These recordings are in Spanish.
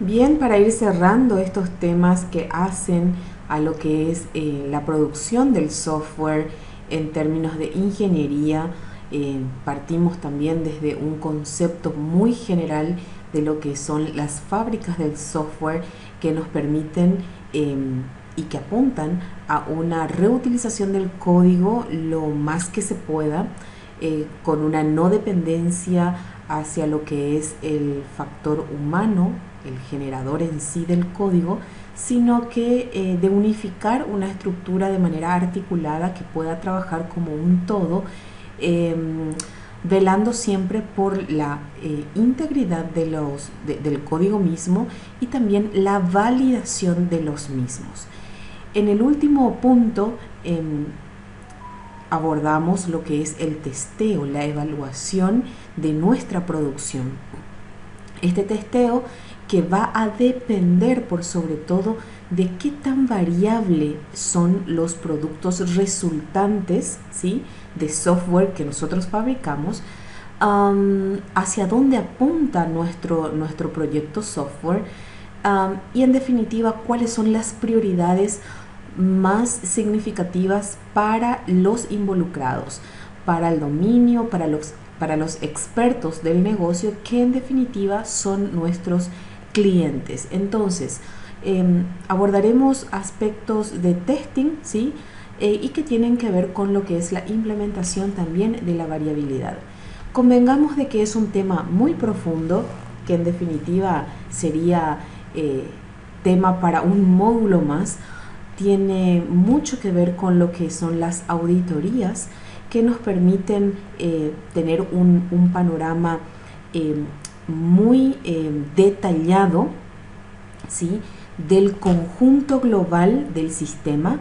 Bien, para ir cerrando estos temas que hacen a lo que es la producción del software en términos de ingeniería, partimos también desde un concepto muy general de lo que son las fábricas del software que nos permiten y que apuntan a una reutilización del código lo más que se pueda, con una no dependencia hacia lo que es el factor humano, el generador en sí del código, sino que de unificar una estructura de manera articulada que pueda trabajar como un todo, eh, velando siempre por la integridad del código mismo y también la validación de los mismos. En el último punto abordamos lo que es el testeo, la evaluación de nuestra producción. Este testeo que va a depender por sobre todo de qué tan variable son los productos resultantes, ¿sí?, de software que nosotros fabricamos, hacia dónde apunta nuestro proyecto software, y en definitiva cuáles son las prioridades más significativas para los involucrados, para el dominio, para los expertos del negocio, que en definitiva son nuestros clientes. Entonces, abordaremos aspectos de testing, ¿sí?, y que tienen que ver con lo que es la implementación también de la variabilidad. Convengamos de que es un tema muy profundo, que en definitiva sería tema para un módulo más. Tiene mucho que ver con lo que son las auditorías, que nos permiten tener un panorama muy detallado, ¿sí?, del conjunto global del sistema,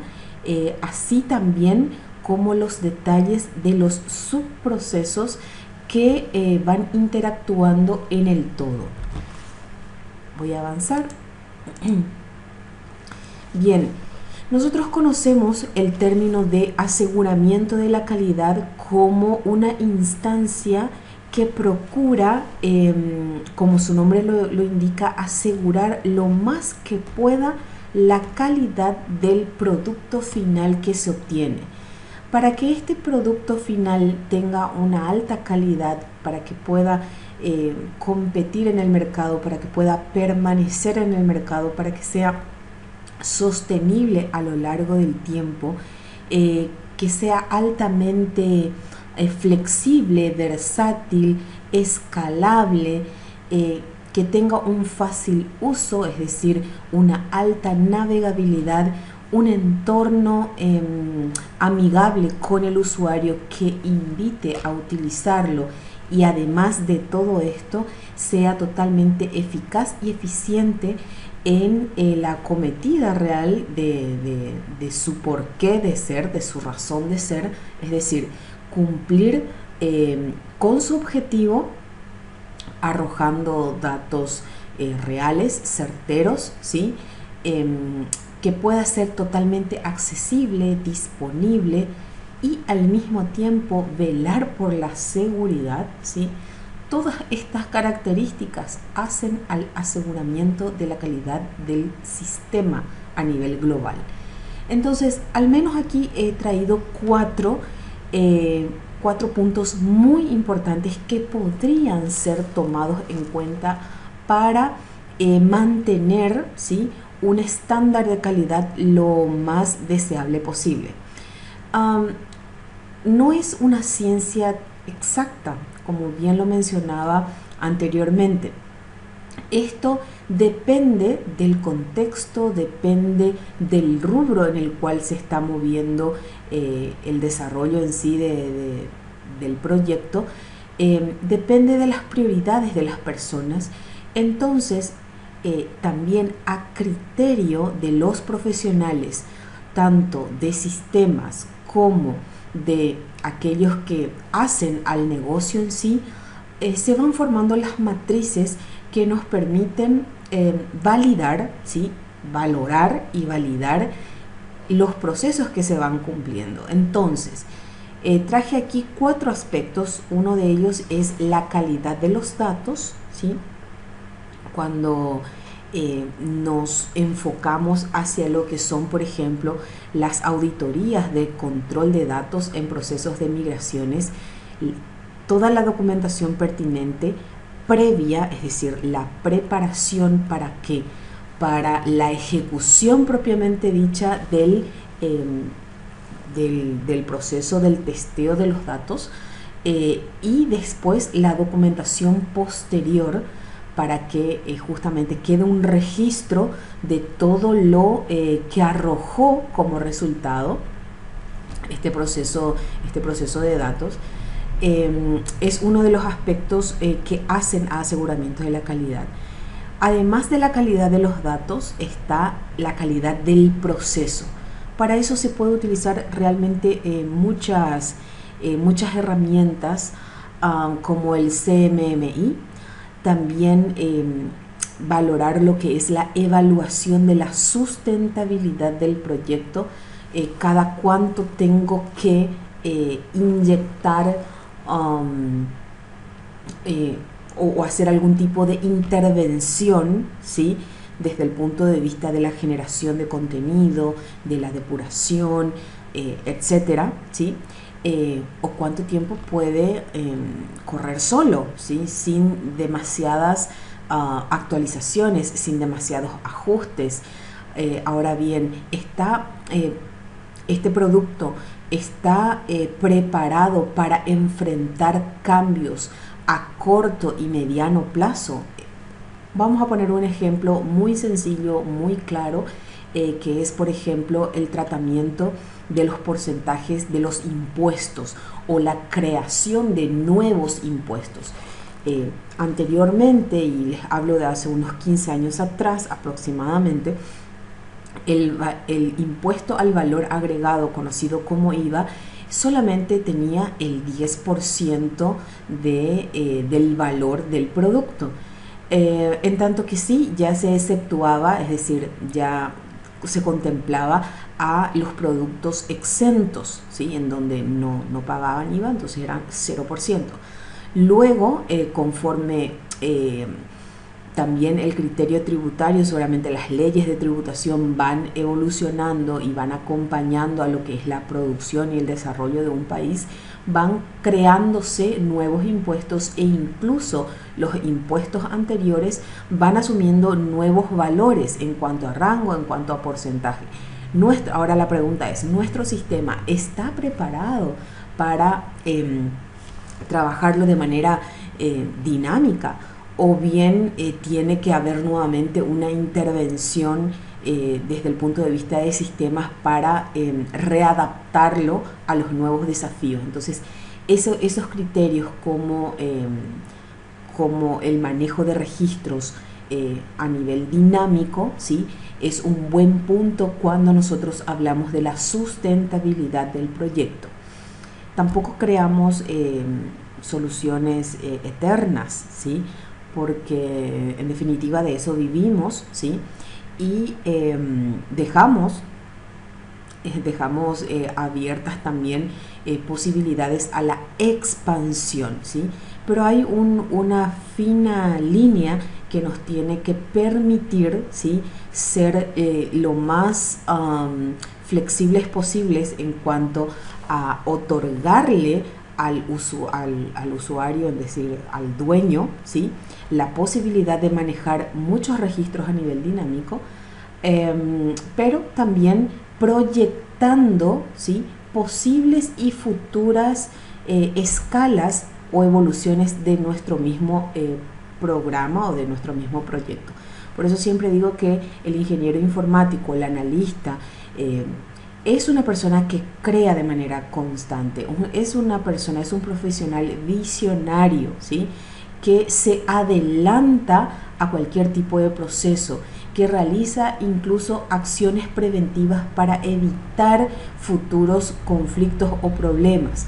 así también como los detalles de los subprocesos que van interactuando en el todo. Voy a avanzar. Bien, nosotros conocemos el término de aseguramiento de la calidad como una instancia que procura, como su nombre lo indica, asegurar lo más que pueda la calidad del producto final que se obtiene. Para que este producto final tenga una alta calidad, para que pueda competir en el mercado, para que pueda permanecer en el mercado, para que sea sostenible a lo largo del tiempo, que sea altamente flexible, versátil, escalable, que tenga un fácil uso, es decir, una alta navegabilidad, un entorno amigable con el usuario que invite a utilizarlo, y además de todo esto sea totalmente eficaz y eficiente en la acometida real de su porqué de ser, de su razón de ser, es decir, cumplir con su objetivo, arrojando datos reales, certeros, ¿sí?, que pueda ser totalmente accesible, disponible, y al mismo tiempo velar por la seguridad, ¿sí? Todas estas características hacen al aseguramiento de la calidad del sistema a nivel global. Entonces, al menos aquí he traído cuatro puntos muy importantes que podrían ser tomados en cuenta para mantener, ¿sí?, un estándar de calidad lo más deseable posible. No es una ciencia exacta, como bien lo mencionaba anteriormente. Esto depende del contexto, depende del rubro en el cual se está moviendo el desarrollo en sí del proyecto, depende de las prioridades de las personas. Entonces, también a criterio de los profesionales, tanto de sistemas como de aquellos que hacen al negocio en sí, se van formando las matrices que nos permiten validar, ¿sí?, valorar y validar los procesos que se van cumpliendo. Entonces, traje aquí cuatro aspectos. Uno de ellos es la calidad de los datos, ¿sí? Cuando nos enfocamos hacia lo que son, por ejemplo, las auditorías de control de datos en procesos de migraciones, toda la documentación pertinente previa, es decir, la preparación para qué, para la ejecución propiamente dicha del proceso del testeo de los datos, y después la documentación posterior para que de quede un registro de todo lo que arrojó como resultado este proceso de datos. Es uno de los aspectos que hacen a aseguramiento de la calidad. Además de la calidad de los datos, está la calidad del proceso. Para eso se puede utilizar realmente muchas herramientas, como el CMMI. También valorar lo que es la evaluación de la sustentabilidad del proyecto, cada cuánto tengo que inyectar o hacer algún tipo de intervención, ¿sí?, desde el punto de vista de la generación de contenido, de la depuración, etcétera, ¿sí? O cuánto tiempo puede correr solo, ¿sí?, sin demasiadas actualizaciones, sin demasiados ajustes. Ahora bien, este producto está preparado para enfrentar cambios a corto y mediano plazo. Vamos a poner un ejemplo muy sencillo, muy claro, que es, por ejemplo, el tratamiento de los porcentajes de los impuestos o la creación de nuevos impuestos. Anteriormente, y les hablo de hace unos 15 años atrás aproximadamente, el impuesto al valor agregado, conocido como IVA, solamente tenía el 10% del valor del producto. En tanto que sí, ya se exceptuaba, es decir, ya se contemplaba a los productos exentos, ¿sí?, en donde no pagaban IVA, entonces eran 0%. Luego, conforme también el criterio tributario, seguramente las leyes de tributación van evolucionando y van acompañando a lo que es la producción y el desarrollo de un país, van creándose nuevos impuestos, e incluso los impuestos anteriores van asumiendo nuevos valores en cuanto a rango, en cuanto a porcentaje. Ahora la pregunta es, ¿nuestro sistema está preparado para trabajarlo de manera dinámica? ¿O bien tiene que haber nuevamente una intervención desde el punto de vista de sistemas para readaptarlo a los nuevos desafíos? Entonces, esos criterios como el manejo de registros a nivel dinámico, ¿sí?, es un buen punto cuando nosotros hablamos de la sustentabilidad del proyecto. Tampoco creamos soluciones eternas, ¿sí?, porque en definitiva de eso vivimos, ¿sí?, y dejamos abiertas también posibilidades a la expansión, ¿sí? Pero hay una fina línea que nos tiene que permitir, ¿sí?, ser lo más flexibles posibles en cuanto a otorgarle al usuario, es decir, al dueño, ¿sí?, la posibilidad de manejar muchos registros a nivel dinámico, pero también proyectando, ¿sí?, posibles y futuras escalas o evoluciones de nuestro mismo programa o de nuestro mismo proyecto. Por eso siempre digo que el ingeniero informático, el analista, es una persona que crea de manera constante, es un profesional visionario, ¿sí?, que se adelanta a cualquier tipo de proceso, que realiza incluso acciones preventivas para evitar futuros conflictos o problemas.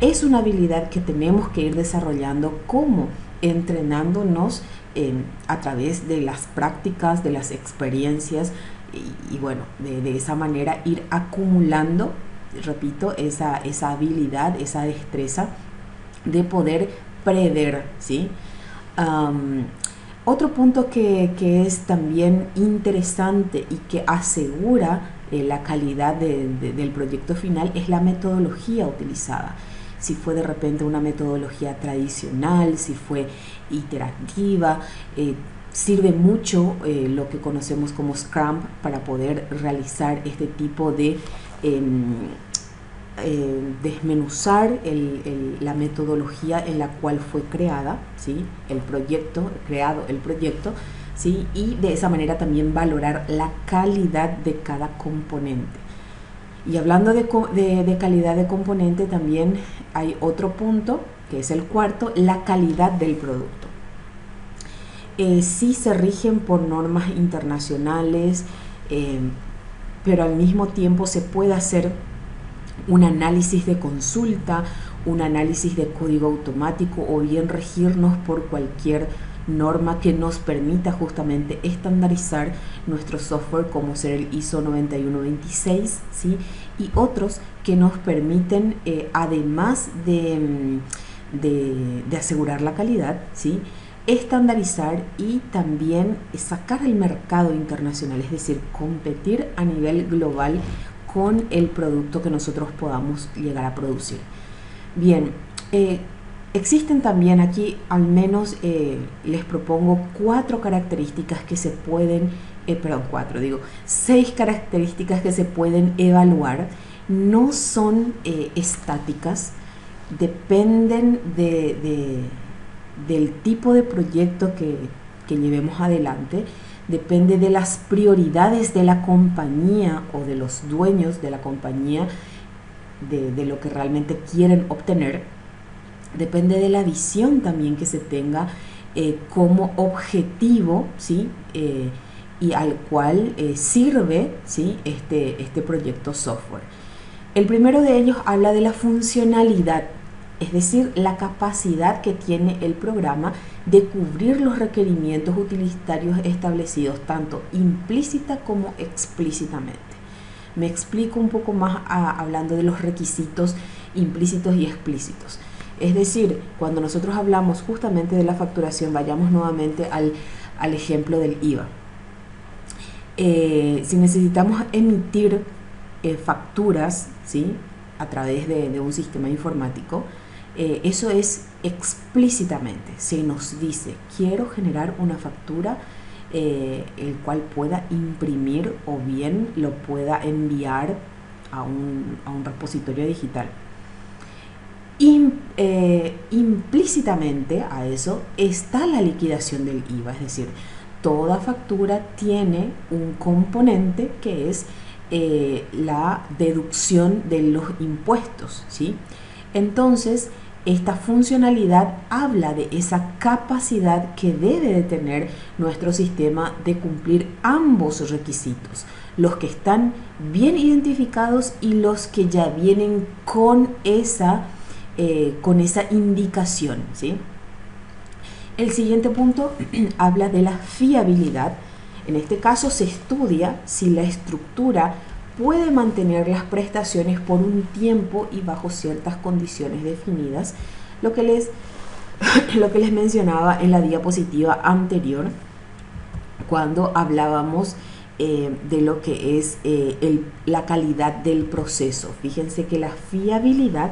Es una habilidad que tenemos que ir desarrollando, como entrenándonos a través de las prácticas, de las experiencias, y bueno, de esa manera ir acumulando, repito, esa habilidad, esa destreza de poder prever, ¿sí? Otro punto que es también interesante y que asegura la calidad del proyecto final es la metodología utilizada. Si fue de repente una metodología tradicional, si fue iterativa, sirve mucho lo que conocemos como Scrum para poder realizar este tipo de desmenuzar la metodología en la cual fue creada, ¿sí? El proyecto, ¿sí? Y de esa manera también valorar la calidad de cada componente. Y hablando de calidad de componente, también hay otro punto, que es el cuarto, la calidad del producto. Sí se rigen por normas internacionales, pero al mismo tiempo se puede hacer un análisis de consulta, un análisis de código automático o bien regirnos por cualquier norma que nos permita justamente estandarizar nuestro software, como ser el ISO 9126, ¿sí? Y otros que nos permiten, además de asegurar la calidad, ¿sí?, estandarizar y también sacar al mercado internacional, es decir, competir a nivel global con el producto que nosotros podamos llegar a producir. Bien, existen también aquí, al menos les propongo 6 características que se pueden evaluar. No son estáticas, dependen del tipo de proyecto que llevemos adelante, depende de las prioridades de la compañía o de los dueños de la compañía, de lo que realmente quieren obtener, depende de la visión también que se tenga como objetivo, ¿sí? Y al cual sirve, ¿sí?, este proyecto software. El primero de ellos habla de la funcionalidad, es decir, la capacidad que tiene el programa de cubrir los requerimientos utilitarios establecidos, tanto implícita como explícitamente. Me explico un poco más hablando de los requisitos implícitos y explícitos. Es decir, cuando nosotros hablamos justamente de la facturación, vayamos nuevamente al ejemplo del IVA. Si necesitamos emitir facturas, ¿sí?, a través de un sistema informático, eso es explícitamente. Se nos dice, quiero generar una factura el cual pueda imprimir o bien lo pueda enviar a un repositorio digital. Implícitamente a eso está la liquidación del IVA, es decir, toda factura tiene un componente que es la deducción de los impuestos, ¿sí? Entonces, esta funcionalidad habla de esa capacidad que debe de tener nuestro sistema de cumplir ambos requisitos, los que están bien identificados y los que ya vienen con esa indicación, ¿sí? El siguiente punto habla de la fiabilidad. En este caso se estudia si la estructura puede mantener las prestaciones por un tiempo y bajo ciertas condiciones definidas, lo que les mencionaba en la diapositiva anterior cuando hablábamos de lo que es la calidad del proceso. Fíjense que la fiabilidad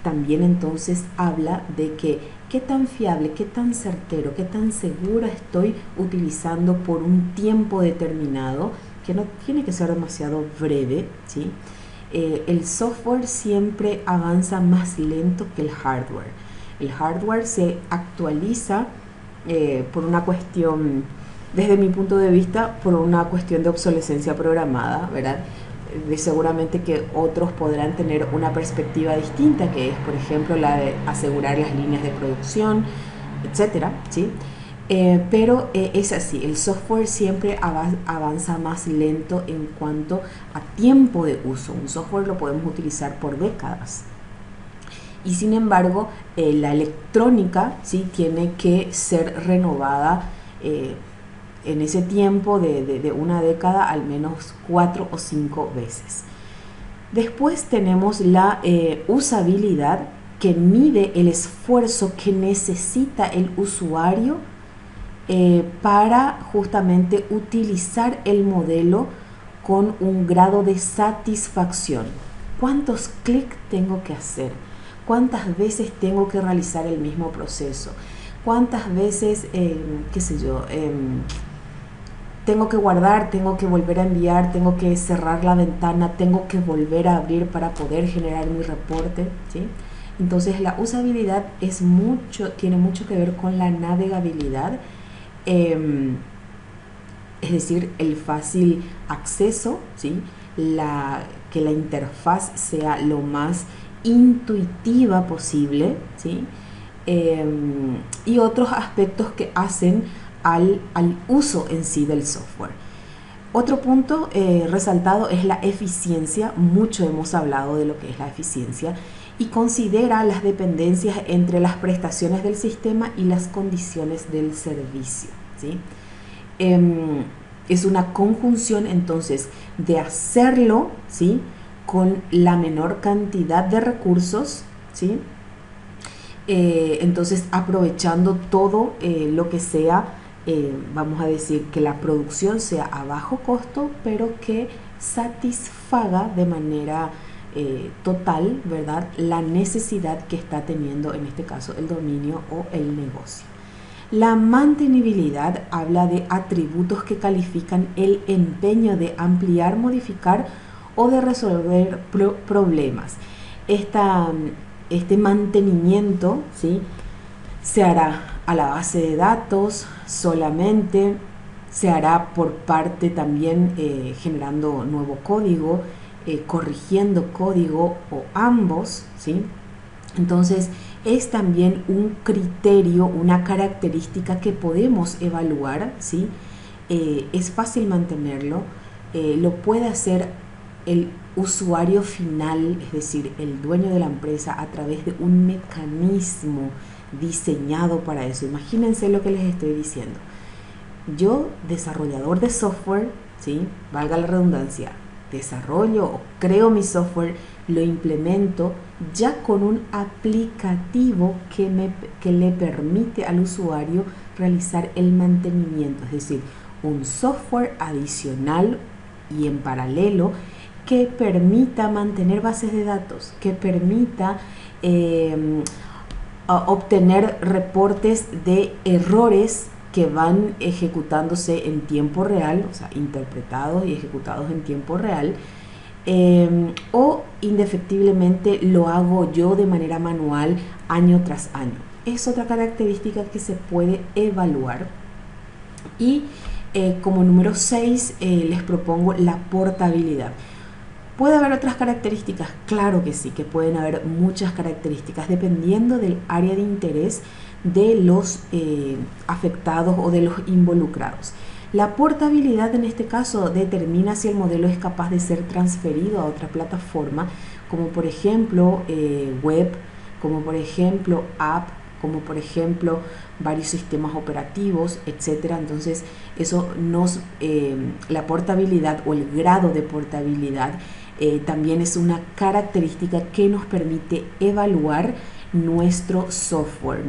también entonces habla de que qué tan fiable, qué tan certero, qué tan segura estoy utilizando por un tiempo determinado, que no tiene que ser demasiado breve, ¿sí? El software siempre avanza más lento que el hardware. El hardware se actualiza por una cuestión, desde mi punto de vista, por una cuestión de obsolescencia programada, ¿verdad? Seguramente que otros podrán tener una perspectiva distinta, que es, por ejemplo, la de asegurar las líneas de producción, etcétera, ¿sí? Pero es así, el software siempre avanza más lento en cuanto a tiempo de uso. Un software lo podemos utilizar por décadas. Y sin embargo, la electrónica, ¿sí?, tiene que ser renovada en ese tiempo de una década al menos 4 o 5 veces. Después tenemos la usabilidad, que mide el esfuerzo que necesita el usuario para justamente utilizar el modelo con un grado de satisfacción. ¿Cuántos clics tengo que hacer? ¿Cuántas veces tengo que realizar el mismo proceso? ¿Cuántas veces, qué sé yo, tengo que guardar, tengo que volver a enviar, tengo que cerrar la ventana, tengo que volver a abrir para poder generar mi reporte, ¿sí? Entonces la usabilidad tiene mucho que ver con la navegabilidad, es decir, el fácil acceso, ¿sí? Que la interfaz sea lo más intuitiva posible, ¿sí? Y otros aspectos que hacen al uso en sí del software. Otro punto resaltado es la eficiencia. Mucho hemos hablado de lo que es la eficiencia y considera las dependencias entre las prestaciones del sistema y las condiciones del servicio, ¿sí? Es una conjunción entonces de hacerlo, ¿sí?, con la menor cantidad de recursos, ¿sí? Entonces aprovechando todo lo que sea, vamos a decir que la producción sea a bajo costo, pero que satisfaga de manera total, ¿verdad?, la necesidad que está teniendo en este caso el dominio o el negocio. La mantenibilidad habla de atributos que califican el empeño de ampliar, modificar o de resolver problemas. Este mantenimiento, ¿sí?, se hará a la base de datos solamente, se hará por parte también generando nuevo código, corrigiendo código o ambos, ¿sí? Entonces es también un criterio, una característica que podemos evaluar, ¿sí? Es fácil mantenerlo, lo puede hacer el usuario final, es decir, el dueño de la empresa, a través de un mecanismo diseñado para eso. Imagínense lo que les estoy diciendo. Yo, desarrollador de software, ¿sí?, valga la redundancia, desarrollo o creo mi software, lo implemento ya con un aplicativo que le permite al usuario realizar el mantenimiento, es decir, un software adicional y en paralelo que permita mantener bases de datos, que permita obtener reportes de errores que van ejecutándose en tiempo real, o sea, interpretados y ejecutados en tiempo real, o indefectiblemente lo hago yo de manera manual año tras año. Es otra característica que se puede evaluar. Y como número 6 les propongo la portabilidad. ¿Puede haber otras características? Claro que sí, que pueden haber muchas características dependiendo del área de interés de los afectados o de los involucrados. La portabilidad en este caso determina si el modelo es capaz de ser transferido a otra plataforma, como por ejemplo web, como por ejemplo app, como por ejemplo varios sistemas operativos, etcétera. Entonces eso la portabilidad o el grado de portabilidad también es una característica que nos permite evaluar nuestro software.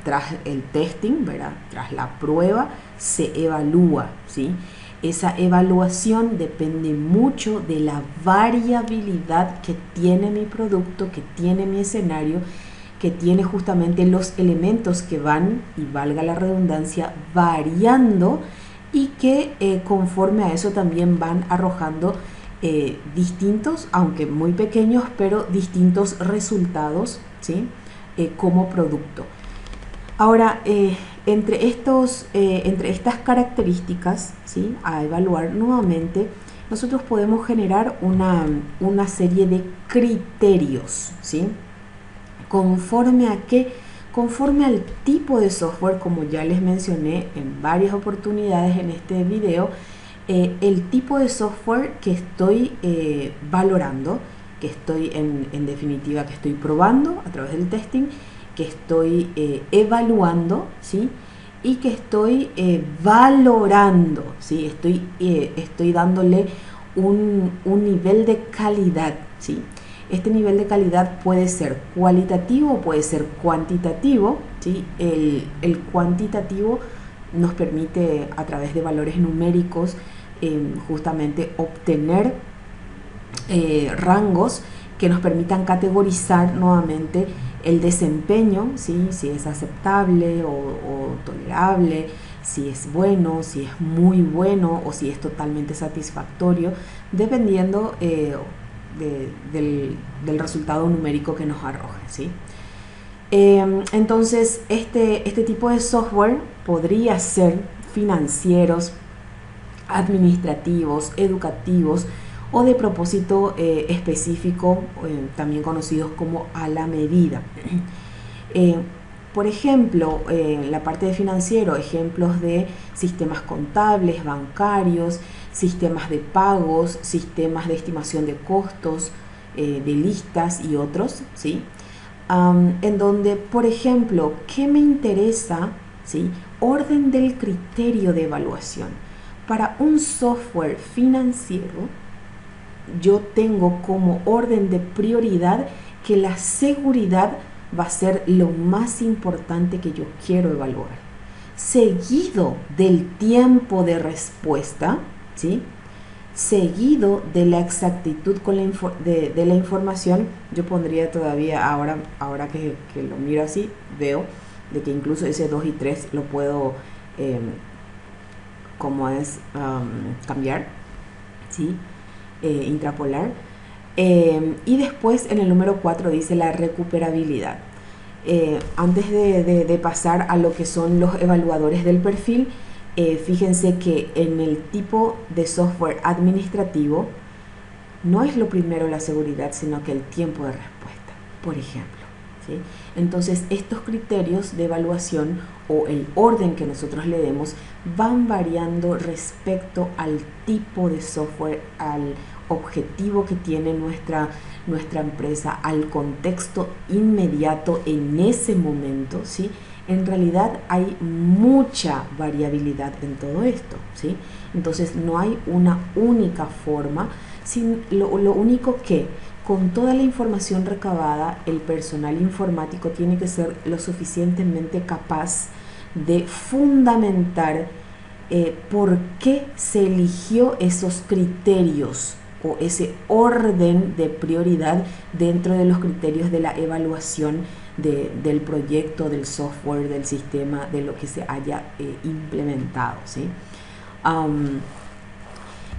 Tras el testing, ¿verdad?, tras la prueba, se evalúa, ¿sí? Esa evaluación depende mucho de la variabilidad que tiene mi producto, que tiene mi escenario, que tiene justamente los elementos que van, y valga la redundancia, variando, y que conforme a eso también van arrojando distintos, aunque muy pequeños, pero distintos resultados, ¿sí?, como producto. Ahora, entre estas características, ¿sí?, a evaluar nuevamente, nosotros podemos generar una serie de criterios, ¿sí?, conforme a qué, conforme al tipo de software, como ya les mencioné en varias oportunidades en este video, el tipo de software que estoy valorando, que estoy en definitiva, que estoy probando a través del testing, que estoy evaluando, ¿sí?, y que estoy valorando, ¿sí?, estoy dándole un nivel de calidad, ¿sí? Este nivel de calidad puede ser cualitativo o puede ser cuantitativo, ¿sí? El cuantitativo nos permite a través de valores numéricos justamente obtener rangos que nos permitan categorizar nuevamente el desempeño, ¿sí? Si es aceptable o tolerable, si es bueno, si es muy bueno o si es totalmente satisfactorio, dependiendo del resultado numérico que nos arroje, ¿sí? Entonces, este tipo de software podría ser financieros, administrativos, educativos o de propósito específico, también conocidos como a la medida. Por ejemplo, la parte de financiero, ejemplos de sistemas contables, bancarios, sistemas de pagos, sistemas de estimación de costos, de listas y otros, ¿sí? En donde, por ejemplo, ¿qué me interesa? ¿Sí? Orden del criterio de evaluación. Para un software financiero, yo tengo como orden de prioridad que la seguridad va a ser lo más importante que yo quiero evaluar, seguido del tiempo de respuesta, ¿sí? Seguido de la exactitud con de la información. Yo pondría todavía, ahora que lo miro así, veo de que incluso ese 2 y 3 lo puedo, cambiar, ¿sí? Intrapolar. Y después en el número 4 dice la recuperabilidad. Antes de pasar a lo que son los evaluadores del perfil, fíjense que en el tipo de software administrativo no es lo primero la seguridad, sino que el tiempo de respuesta, por ejemplo, ¿sí? Entonces, estos criterios de evaluación o el orden que nosotros le demos van variando respecto al tipo de software, al objetivo que tiene nuestra empresa, al contexto inmediato en ese momento, ¿sí? En realidad hay mucha variabilidad en todo esto, ¿sí? Entonces no hay una única forma, lo único que con toda la información recabada, el personal informático tiene que ser lo suficientemente capaz de fundamentar por qué se eligió esos criterios o ese orden de prioridad dentro de los criterios de la evaluación del proyecto, del software, del sistema, de lo que se haya implementado, ¿sí?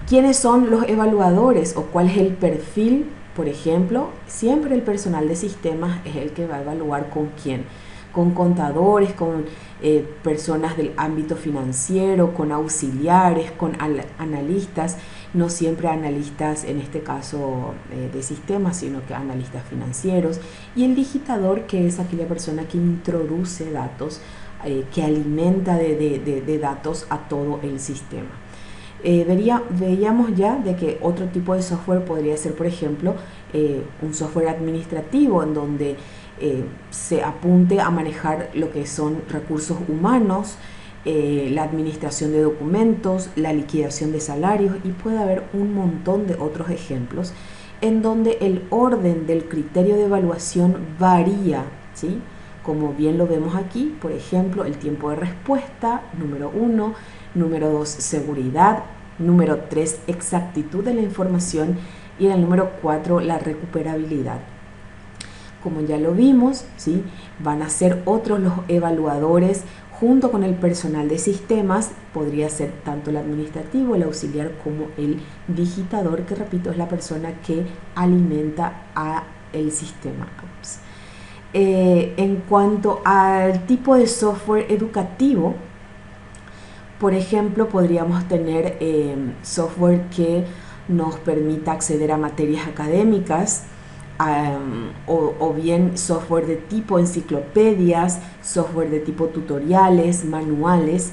¿Quiénes son los evaluadores o cuál es el perfil? Por ejemplo, siempre el personal de sistemas es el que va a evaluar con quién, con contadores, con personas del ámbito financiero, con auxiliares, con analistas, no siempre analistas en este caso de sistemas, sino que analistas financieros, y el digitador, que es aquella persona que introduce datos, que alimenta de datos a todo el sistema. Veíamos ya de que otro tipo de software podría ser, por ejemplo, un software administrativo en donde se apunte a manejar lo que son recursos humanos, la administración de documentos, la liquidación de salarios, y puede haber un montón de otros ejemplos en donde el orden del criterio de evaluación varía, ¿sí? Como bien lo vemos aquí, por ejemplo, el tiempo de respuesta, número 1, número 2, seguridad, número 3, exactitud de la información, y en el número 4, la recuperabilidad. Como ya lo vimos, ¿sí? Van a ser otros los evaluadores junto con el personal de sistemas. Podría ser tanto el administrativo, el auxiliar, como el digitador, que repito, es la persona que alimenta a el sistema. En cuanto al tipo de software educativo, por ejemplo, podríamos tener software que nos permita acceder a materias académicas, o bien software de tipo enciclopedias, software de tipo tutoriales, manuales,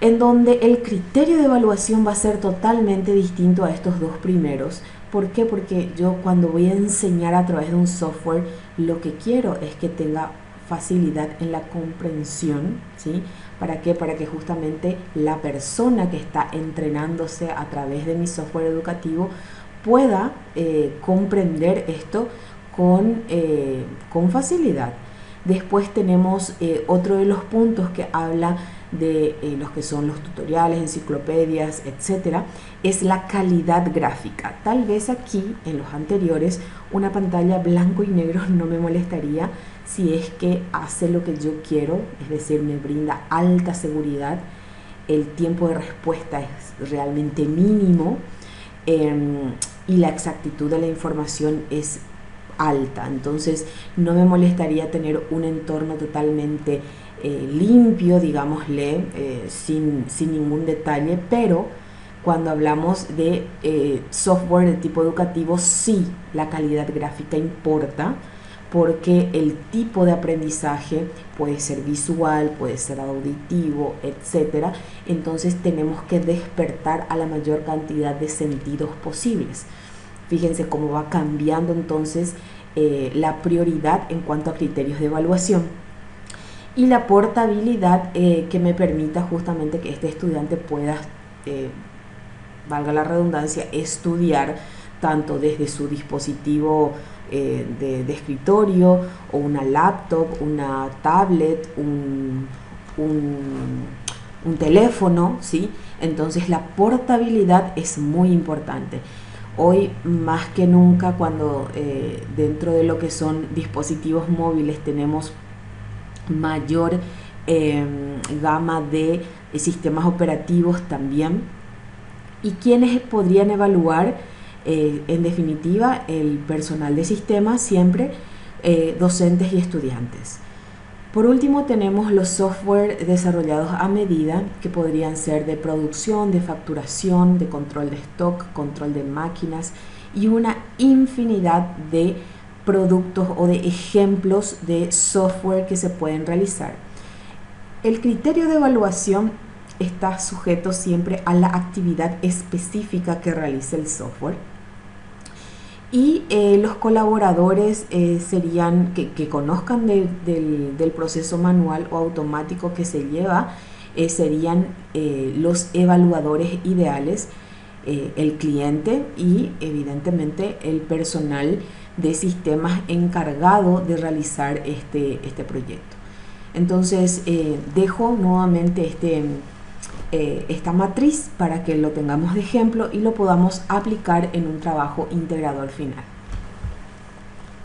en donde el criterio de evaluación va a ser totalmente distinto a estos dos primeros. ¿Por qué? Porque yo cuando voy a enseñar a través de un software, lo que quiero es que tenga facilidad en la comprensión, ¿sí? ¿Para qué? Para que justamente la persona que está entrenándose a través de mi software educativo pueda comprender esto con facilidad. Después tenemos otro de los puntos que habla de los que son los tutoriales, enciclopedias, etcétera, es la calidad gráfica. Tal vez aquí, en los anteriores, una pantalla blanco y negro no me molestaría si es que hace lo que yo quiero, es decir, me brinda alta seguridad, el tiempo de respuesta es realmente mínimo y la exactitud de la información es alta. Entonces no me molestaría tener un entorno totalmente limpio, digámosle, sin ningún detalle, pero cuando hablamos de software de tipo educativo, sí, la calidad gráfica importa, porque el tipo de aprendizaje puede ser visual, puede ser auditivo, etcétera. Entonces tenemos que despertar a la mayor cantidad de sentidos posibles. Fíjense cómo va cambiando entonces la prioridad en cuanto a criterios de evaluación. Y la portabilidad que me permita justamente que este estudiante pueda, valga la redundancia, estudiar tanto desde su dispositivo de escritorio o una laptop, una tablet, un teléfono, ¿sí? Entonces la portabilidad es muy importante. Hoy más que nunca, cuando dentro de lo que son dispositivos móviles tenemos mayor gama de sistemas operativos también, y quienes podrían evaluar, en definitiva, el personal de sistemas, siempre docentes y estudiantes. Por último, tenemos los software desarrollados a medida, que podrían ser de producción, de facturación, de control de stock, control de máquinas y una infinidad de productos o de ejemplos de software que se pueden realizar. El criterio de evaluación está sujeto siempre a la actividad específica que realice el software. Y los colaboradores serían que conozcan del proceso manual o automático que se lleva, serían los evaluadores ideales, el cliente y evidentemente el personal de sistemas encargado de realizar este proyecto. Entonces dejo nuevamente esta matriz para que lo tengamos de ejemplo y lo podamos aplicar en un trabajo integrado al final.